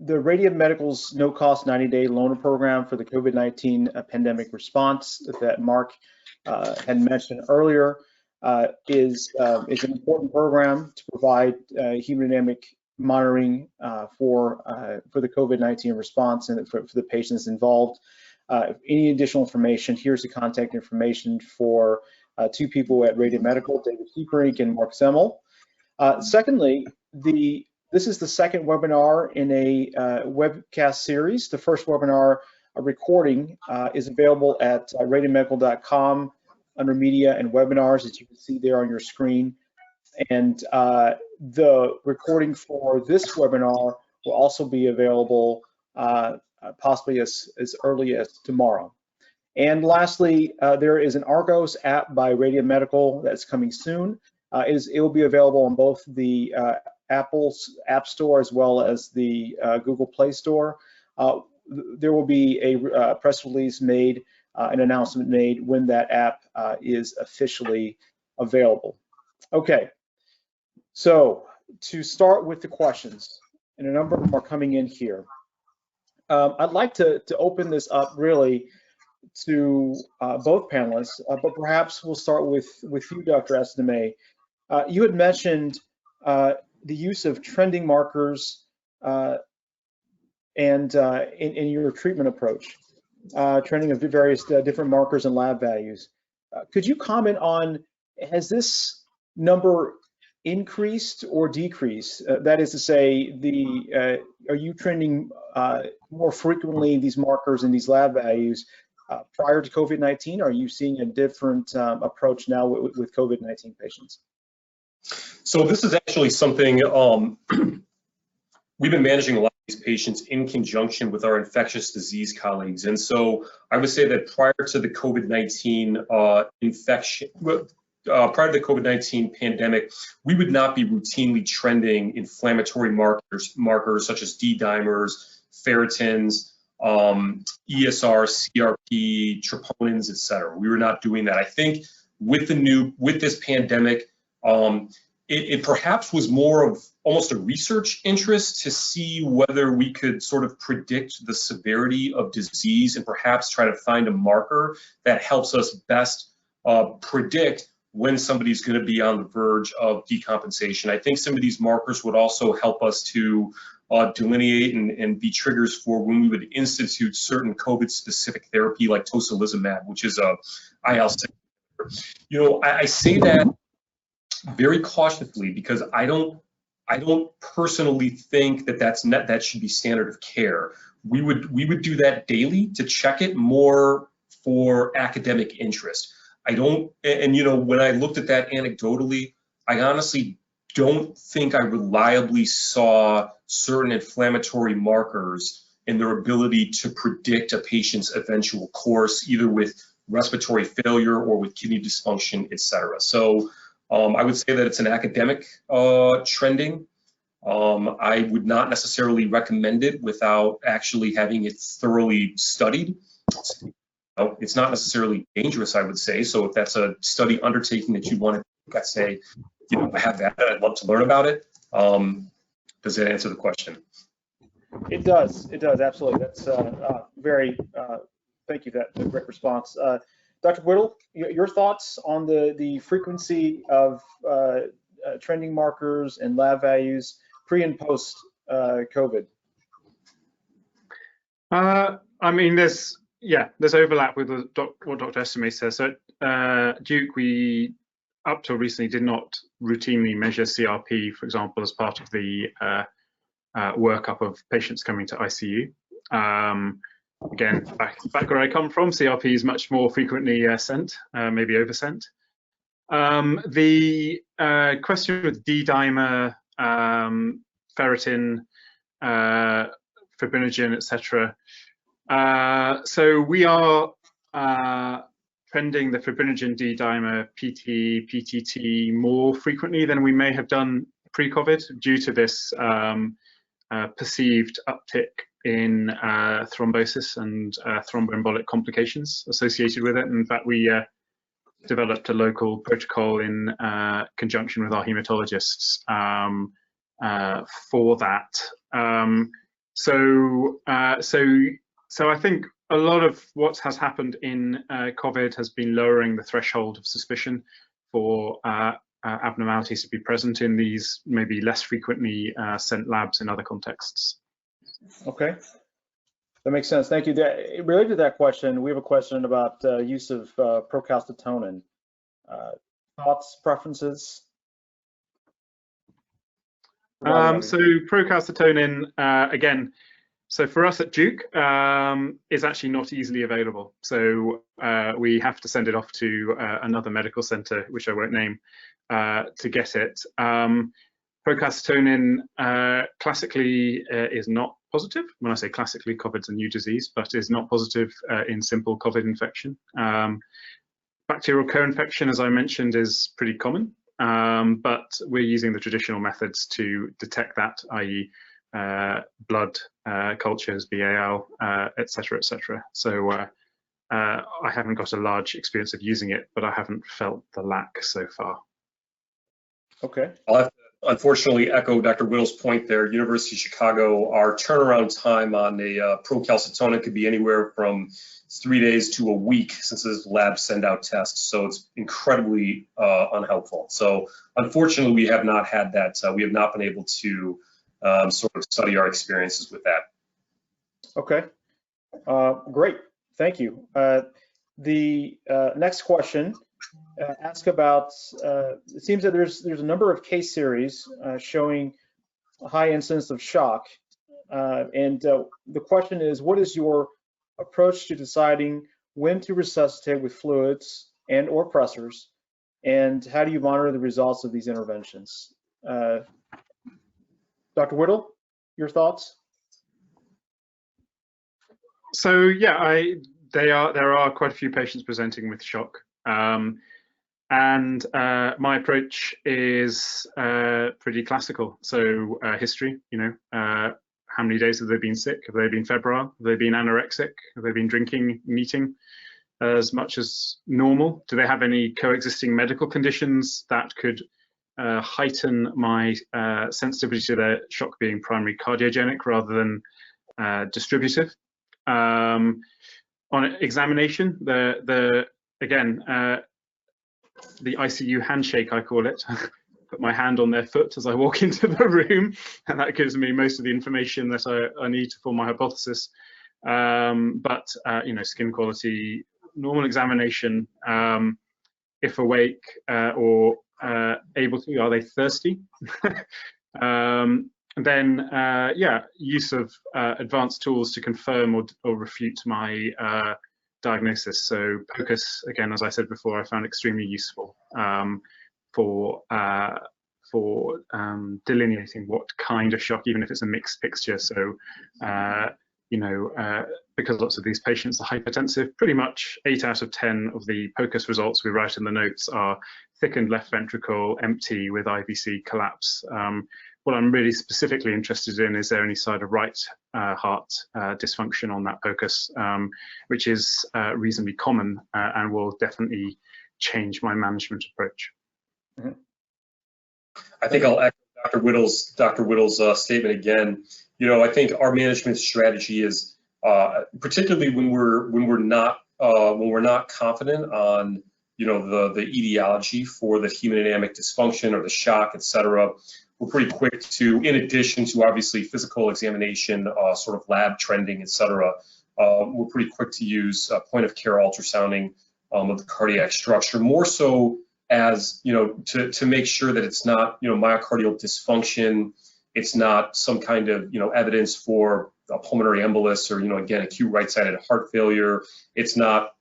Speaker 1: the Radium Medical's no-cost 90-day loaner program for the COVID-19 pandemic response that Mark had mentioned earlier is an important program to provide hemodynamic monitoring for the COVID-19 response and for the patients involved. Any additional information, here's the contact information for two people at Radium Medical, David Heeperink and Mark Semmel. Secondly, this is the second webinar in a webcast series. The first webinar recording is available at radiummedical.com under media and webinars, as you can see there on your screen. And the recording for this webinar will also be available possibly as early as tomorrow. And lastly, there is an Argos app by Radium Medical that's coming soon. It will be available on both the Apple's App Store as well as the Google Play Store. There will be a press release made, an announcement made when that app is officially available. Okay, so to start with the questions, and a number of them are coming in here. I'd like to open this up really to both panelists, but perhaps we'll start with you, Dr. Estimé. You had mentioned the use of trending markers and in your treatment approach, trending of various different markers and lab values. Could you comment on, has this number increased or decreased? That is to say, are you trending more frequently these markers and these lab values prior to COVID-19? Are you seeing a different approach now with COVID-19 patients?
Speaker 2: So this is actually something we've been managing a lot of these patients in conjunction with our infectious disease colleagues. And so I would say that prior to the COVID-19 prior to the COVID-19 pandemic, we would not be routinely trending inflammatory markers such as D-dimers, ferritins, ESR, CRP, troponins, et cetera. We were not doing that. I think with this pandemic, it perhaps was more of almost a research interest to see whether we could sort of predict the severity of disease and perhaps try to find a marker that helps us best predict when somebody's going to be on the verge of decompensation. I think some of these markers would also help us to delineate and be triggers for when we would institute certain COVID-specific therapy like tocilizumab, which is a IL-6. You know, I say that very cautiously because I don't personally think that that should be standard of care. We would do that daily to check it more for academic interest. I don't, and you know, when I looked at that anecdotally, I honestly don't think I reliably saw certain inflammatory markers in their ability to predict a patient's eventual course, either with respiratory failure or with kidney dysfunction, et cetera. So I would say that it's an academic trending. I would not necessarily recommend it without actually having it thoroughly studied. It's not necessarily dangerous, I would say. So if that's a study undertaking that you want to, I'd say, you know, I have that. I'd love to learn about it. Does that answer the question?
Speaker 1: It does. It does. Absolutely. That's very. Thank you. That's a great response. Dr. Whittle, your thoughts on the frequency of trending markers and lab values pre and post COVID?
Speaker 3: I mean, there's overlap with what Dr. Estomé says. So at Duke, we up till recently did not routinely measure CRP, for example, as part of the workup of patients coming to ICU. Again, back where I come from, CRP is much more frequently sent, maybe oversent. The question with D-dimer, ferritin, fibrinogen, etc. So we are trending the fibrinogen D-dimer PT, PTT more frequently than we may have done pre-COVID due to this perceived uptick in thrombosis and thromboembolic complications associated with it. In fact, we developed a local protocol in conjunction with our hematologists for that. So I think a lot of what has happened in COVID has been lowering the threshold of suspicion for abnormalities to be present in these maybe less frequently sent labs in other contexts.
Speaker 1: Okay, that makes sense. Thank you. Related to that question, we have a question about use of procalcitonin. Thoughts, preferences?
Speaker 3: So procalcitonin, again, so for us at Duke, is actually not easily available. So we have to send it off to another medical center, which I won't name, to get it. Procalcitonin classically is not positive. When I say classically, COVID's a new disease, but is not positive in simple COVID infection. Bacterial co-infection, as I mentioned, is pretty common, but we're using the traditional methods to detect that, i.e. blood cultures, BAL, et cetera, et cetera. So I haven't got a large experience of using it, but I haven't felt the lack so far.
Speaker 1: Okay.
Speaker 2: I'll have to unfortunately echo Dr. Whittle's point there. University of Chicago, our turnaround time on a procalcitonin could be anywhere from 3 days to a week since this lab send out tests. So it's incredibly unhelpful. So unfortunately, we have not had that. We have not been able to sort of study our experiences with that.
Speaker 1: Okay, great, thank you. The next question asks about, it seems that there's a number of case series showing a high incidence of shock. And the question is, what is your approach to deciding when to resuscitate with fluids and or pressors? And how do you monitor the results of these interventions? Dr. Whittle, your thoughts?
Speaker 3: So yeah, there are quite a few patients presenting with shock, and my approach is pretty classical. So history, you know, how many days have they been sick? Have they been febrile? Have they been anorexic? Have they been drinking, eating as much as normal? Do they have any coexisting medical conditions that could heighten my sensitivity to the shock being primary cardiogenic rather than distributive. On examination, the ICU handshake, I call it. Put my hand on their foot as I walk into the room, and that gives me most of the information that I need to form my hypothesis. Skin quality, normal examination, if awake or able to, are they thirsty? Use of advanced tools to confirm or refute my diagnosis. So POCUS, again, as I said before, I found extremely useful for delineating what kind of shock, even if it's a mixed picture. So, because lots of these patients are hypertensive, pretty much 8 out of 10 of the POCUS results we write in the notes are thickened left ventricle, empty with IVC collapse. What I'm really specifically interested in is there any side of right heart dysfunction on that POCUS, which is reasonably common and will definitely change my management approach.
Speaker 1: Mm-hmm.
Speaker 2: I think I'll echo Dr. Whittle's statement again. I think our management strategy is, particularly when we're not confident on the etiology for the hemodynamic dysfunction or the shock, et cetera. We're pretty quick to, in addition to obviously physical examination, sort of lab trending, et cetera, we're pretty quick to use point of care ultrasounding of the cardiac structure, more so as, to make sure that it's not, myocardial dysfunction, it's not some kind of, evidence for a pulmonary embolus or, again, acute right-sided heart failure. It's not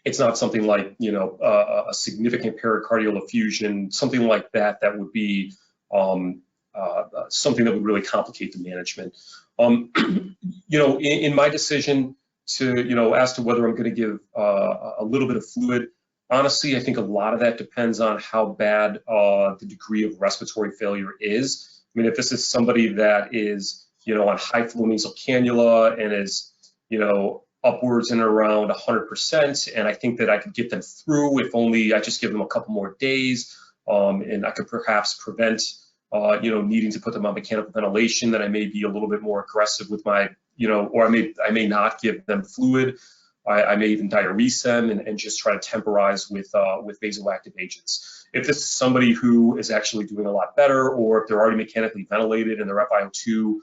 Speaker 2: something like, a significant pericardial effusion, something like that, that would be something that would really complicate the management. In my decision to, as to whether I'm going to give a little bit of fluid, honestly, I think a lot of that depends on how bad the degree of respiratory failure is. I mean, if this is somebody that is, on high flow nasal cannula and is, upwards and around 100%, and I think that I could get them through if only I just give them a couple more days, and I could perhaps prevent, needing to put them on mechanical ventilation, then I may be a little bit more aggressive with my, or I may not give them fluid. I may even diurese them and just try to temporize with vasoactive agents. If this is somebody who is actually doing a lot better, or if they're already mechanically ventilated and their FiO2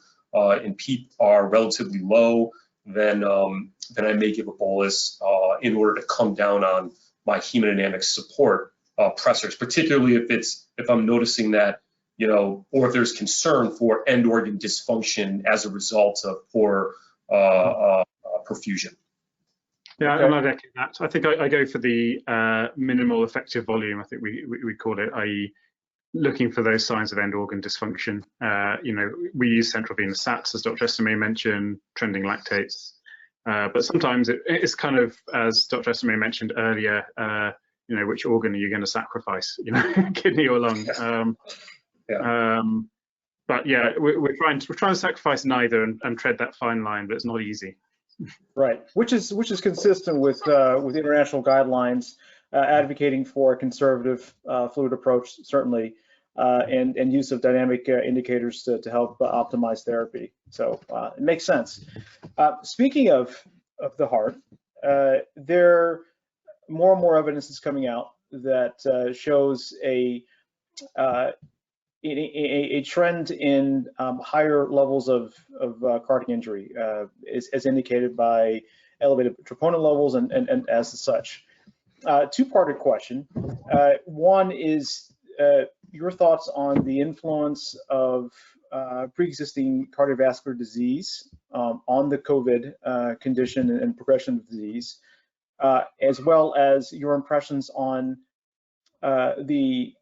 Speaker 2: and PEEP are relatively low, then I may give a bolus in order to come down on my hemodynamic support pressors, particularly if I'm noticing that, or if there's concern for end organ dysfunction as a result of poor perfusion.
Speaker 3: Yeah, okay. I'd echo that. I think I go for the minimal effective volume, I think we call it, i.e. looking for those signs of end organ dysfunction. We use central venous sats, as Dr. Estime mentioned, trending lactates. But sometimes it's kind of, as Dr. Estime mentioned earlier, which organ are you going to sacrifice, kidney or lung? But yeah, we're trying to sacrifice neither and tread that fine line, but it's not easy.
Speaker 1: Right, which is consistent with international guidelines advocating for a conservative fluid approach, certainly, and use of dynamic indicators to help optimize therapy. So it makes sense. Speaking of the heart, there more and more evidence is coming out that shows a trend in higher levels of cardiac injury, as indicated by elevated troponin levels and as such. Two-parted question. One is your thoughts on the influence of pre-existing cardiovascular disease on the COVID condition and progression of disease, as well as your impressions on the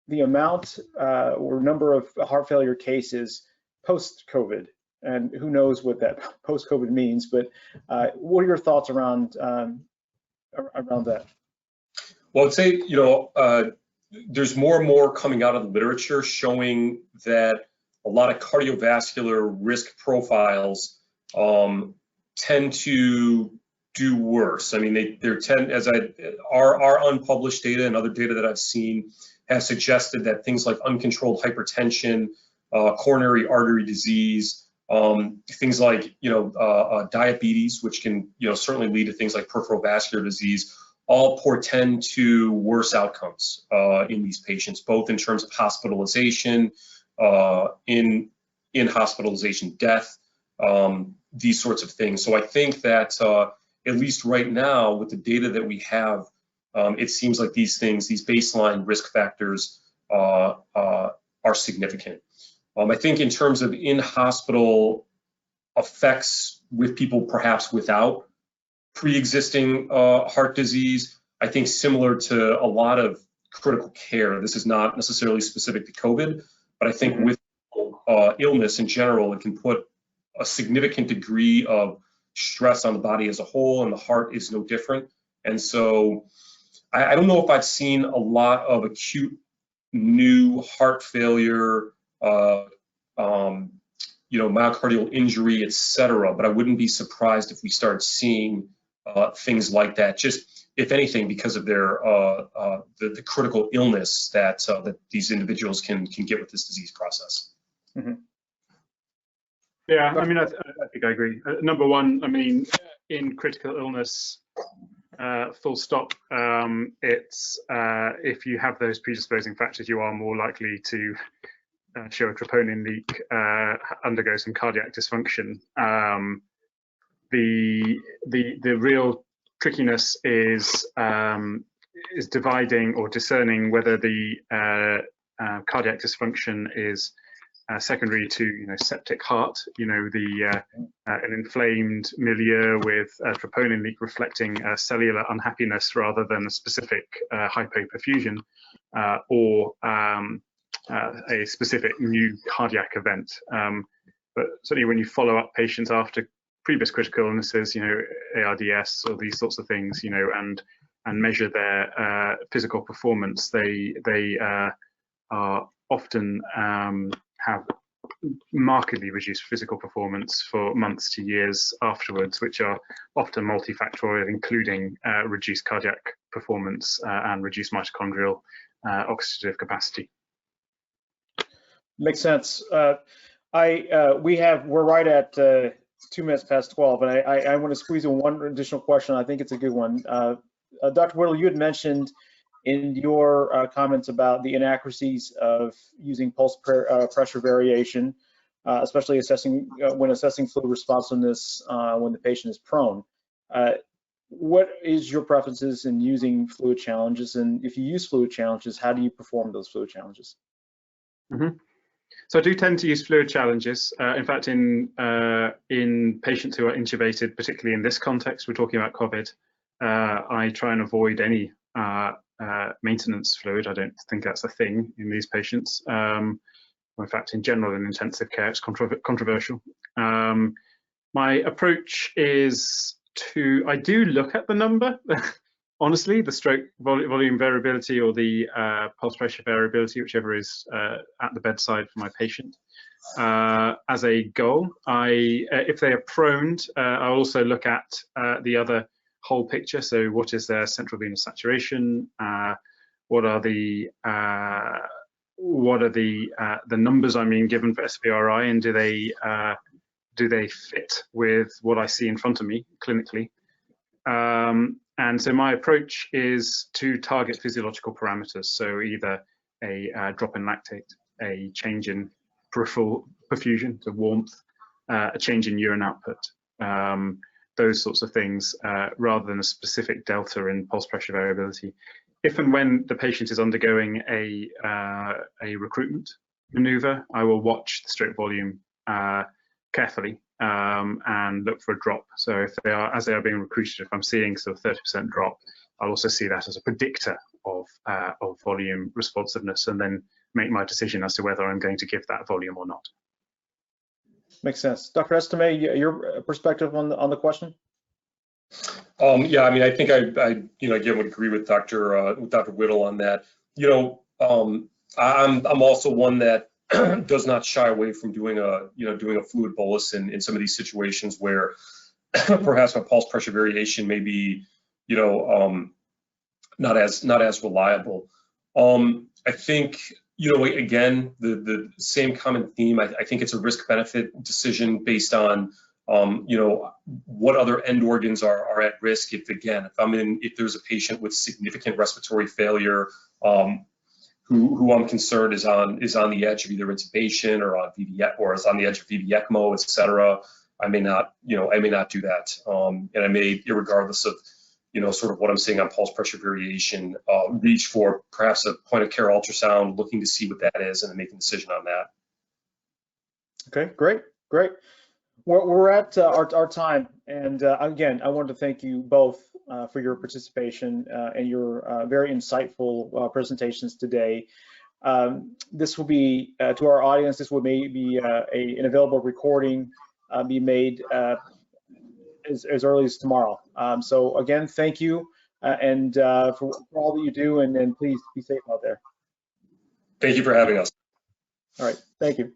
Speaker 1: amount or number of heart failure cases post-COVID, and who knows what that post-COVID means, but what are your thoughts around that?
Speaker 2: Well, I'd say, there's more and more coming out of the literature showing that a lot of cardiovascular risk profiles tend to do worse. I mean, they tend, our unpublished data and other data that I've seen has suggested that things like uncontrolled hypertension, coronary artery disease, things like diabetes, which can certainly lead to things like peripheral vascular disease, all portend to worse outcomes in these patients, both in terms of hospitalization, in hospitalization death, these sorts of things. So I think that at least right now, with the data that we have, it seems like these baseline risk factors are significant. I think in terms of in-hospital effects with people perhaps without pre-existing heart disease, I think similar to a lot of critical care, this is not necessarily specific to COVID, but I think with illness in general, it can put a significant degree of stress on the body as a whole, and the heart is no different. And so I don't know if I've seen a lot of acute new heart failure, myocardial injury, et cetera, but I wouldn't be surprised if we start seeing things like that, just if anything, because of their the critical illness that these individuals can get with this disease process.
Speaker 3: Mm-hmm. Yeah, I mean, I think I agree. Number one, I mean, in critical illness, full stop, it's if you have those predisposing factors, you are more likely to show a troponin leak, undergo some cardiac dysfunction. The real trickiness is dividing or discerning whether the cardiac dysfunction is secondary to septic heart, an inflamed milieu with troponin leak reflecting cellular unhappiness rather than a specific hypoperfusion, or a specific new cardiac event. But certainly when you follow up patients after previous critical illnesses, ARDS or these sorts of things, and measure their physical performance, they are often have markedly reduced physical performance for months to years afterwards, which are often multifactorial, including reduced cardiac performance and reduced mitochondrial oxidative capacity.
Speaker 1: Makes sense. We're right at 2 minutes past 12, and I want to squeeze in one additional question. I think it's a good one. Dr. Whittle, you had mentioned in your comments about the inaccuracies of using pulse pressure variation, especially when assessing fluid responsiveness when the patient is prone. What is your preferences in using fluid challenges? And if you use fluid challenges, how do you perform those fluid challenges?
Speaker 3: Mm-hmm. So I do tend to use fluid challenges. In fact, in patients who are intubated, particularly in this context, we're talking about COVID, I try and avoid any maintenance fluid. I don't think that's a thing in these patients. In fact, in general, in intensive care, it's controversial. My approach is I do look at the number, honestly, the stroke volume variability or the pulse pressure variability, whichever is at the bedside for my patient. As a goal, if they are proned, I also look at the other whole picture. So what is their central venous saturation? What are the numbers I'm being given for SVRI, and do they fit with what I see in front of me clinically? And so my approach is to target physiological parameters. So either a drop in lactate, a change in peripheral perfusion, so warmth, a change in urine output, those sorts of things, rather than a specific delta in pulse pressure variability. If and when the patient is undergoing a recruitment maneuver, I will watch the stroke volume carefully and look for a drop. So if as they are being recruited, if I'm seeing sort of 30% drop, I'll also see that as a predictor of volume responsiveness, and then make my decision as to whether I'm going to give that volume or not.
Speaker 1: Makes sense. Dr. Estime, your perspective on the question?
Speaker 2: Yeah, I mean, I think I again would agree with Dr. Whittle on that. I'm also one that does not shy away from doing a fluid bolus in some of these situations where perhaps my pulse pressure variation may be not as reliable. I think, you know, again, the same common theme. I think it's a risk-benefit decision based on, you know, what other end organs are at risk. If there's a patient with significant respiratory failure, who I'm concerned is on the edge of either intubation or on VV, or is on the edge of VV ECMO, et cetera, I may not do that, and I may, irregardless of, you know, sort of what I'm seeing on pulse pressure variation, reach for perhaps a point of care ultrasound, looking to see what that is, and then make a decision on that.
Speaker 1: Okay, great. We're at our time, and again, I wanted to thank you both for your participation and your very insightful presentations today. This will be, to our audience, this will maybe an available recording be made as early as tomorrow. So again, thank you, and for all that you do, and please be safe out there.
Speaker 2: Thank you for having us.
Speaker 1: All right, thank you.